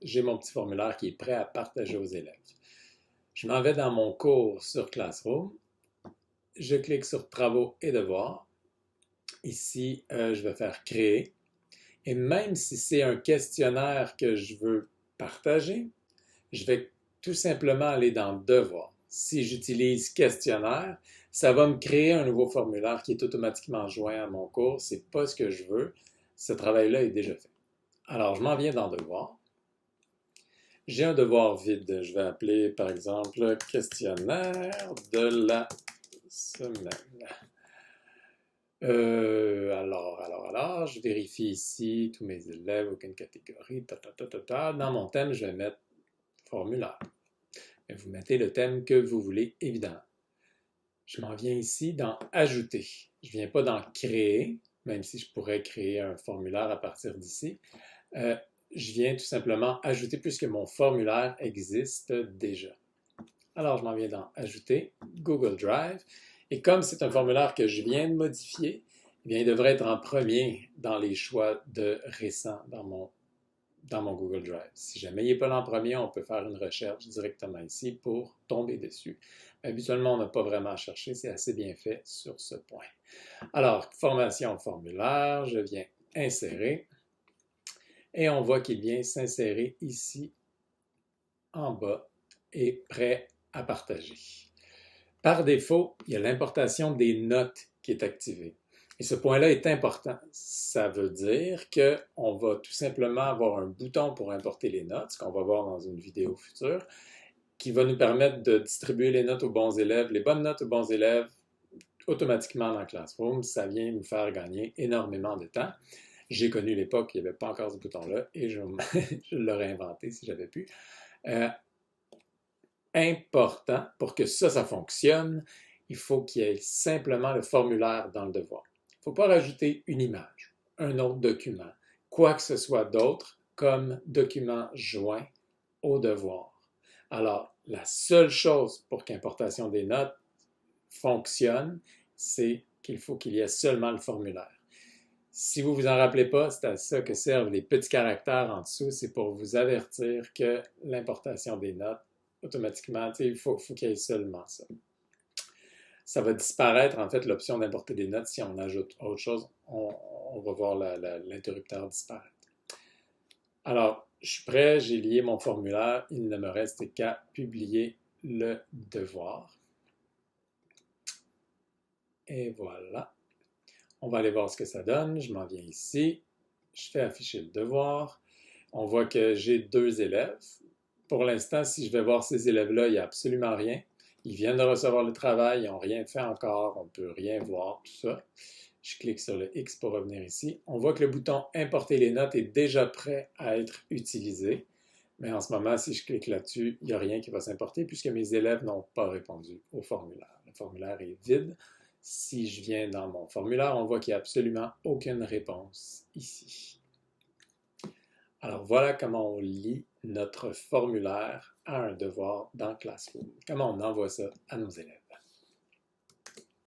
j'ai mon petit formulaire qui est prêt à partager aux élèves. Je m'en vais dans mon cours sur Classroom. Je clique sur Travaux et devoirs. Ici, je vais faire Créer. Et même si c'est un questionnaire que je veux partager, je vais tout simplement aller dans Devoirs. Si j'utilise Questionnaire, ça va me créer un nouveau formulaire qui est automatiquement joint à mon cours. Ce n'est pas ce que je veux. Ce travail-là est déjà fait. Alors, je m'en viens dans Devoirs. J'ai un devoir vide. Je vais appeler, par exemple, Questionnaire de la semaine. Alors, je vérifie ici tous mes élèves, aucune catégorie, Dans mon thème, je vais mettre formulaire. Et vous mettez le thème que vous voulez, évidemment. Je m'en viens ici dans Ajouter. Je ne viens pas dans Créer, même si je pourrais créer un formulaire à partir d'ici. Je viens tout simplement ajouter puisque mon formulaire existe déjà. Alors, je m'en viens dans Ajouter, Google Drive. Et comme c'est un formulaire que je viens de modifier, eh bien, il devrait être en premier dans les choix de récents dans mon Google Drive. Si jamais il n'est pas là en premier, on peut faire une recherche directement ici pour tomber dessus. Mais habituellement, on n'a pas vraiment à chercher, c'est assez bien fait sur ce point. Alors, formation formulaire, je viens insérer et on voit qu'il vient s'insérer ici en bas et prêt à partager. Par défaut, il y a l'importation des notes qui est activée. Et ce point-là est important. Ça veut dire qu'on va tout simplement avoir un bouton pour importer les notes, ce qu'on va voir dans une vidéo future, qui va nous permettre de distribuer les notes aux bons élèves, les bonnes notes aux bons élèves, automatiquement dans Classroom. Ça vient nous faire gagner énormément de temps. J'ai connu l'époque où il n'y avait pas encore ce bouton-là et je l'aurais inventé si j'avais pu. Important, pour que ça fonctionne, il faut qu'il y ait simplement le formulaire dans le devoir. Il ne faut pas rajouter une image, un autre document, quoi que ce soit d'autre comme document joint au devoir. Alors, la seule chose pour qu'importation des notes fonctionne, c'est qu'il faut qu'il y ait seulement le formulaire. Si vous vous en rappelez pas, c'est à ça que servent les petits caractères en dessous, c'est pour vous avertir que l'importation des notes, automatiquement, il faut qu'il y ait seulement ça. Ça va disparaître, en fait, l'option d'importer des notes. Si on ajoute autre chose, on va voir l'interrupteur disparaître. Alors, je suis prêt, j'ai lié mon formulaire. Il ne me reste qu'à publier le devoir. Et voilà. On va aller voir ce que ça donne. Je m'en viens ici. Je fais afficher le devoir. On voit que j'ai 2 élèves. Pour l'instant, si je vais voir ces élèves-là, il n'y a absolument rien. Ils viennent de recevoir le travail, ils n'ont rien fait encore, on ne peut rien voir, tout ça. Je clique sur le X pour revenir ici. On voit que le bouton Importer les notes est déjà prêt à être utilisé. Mais en ce moment, si je clique là-dessus, il n'y a rien qui va s'importer puisque mes élèves n'ont pas répondu au formulaire. Le formulaire est vide. Si je viens dans mon formulaire, on voit qu'il n'y a absolument aucune réponse ici. Alors voilà comment on lit notre formulaire à un devoir dans Classroom. Comment on envoie ça à nos élèves.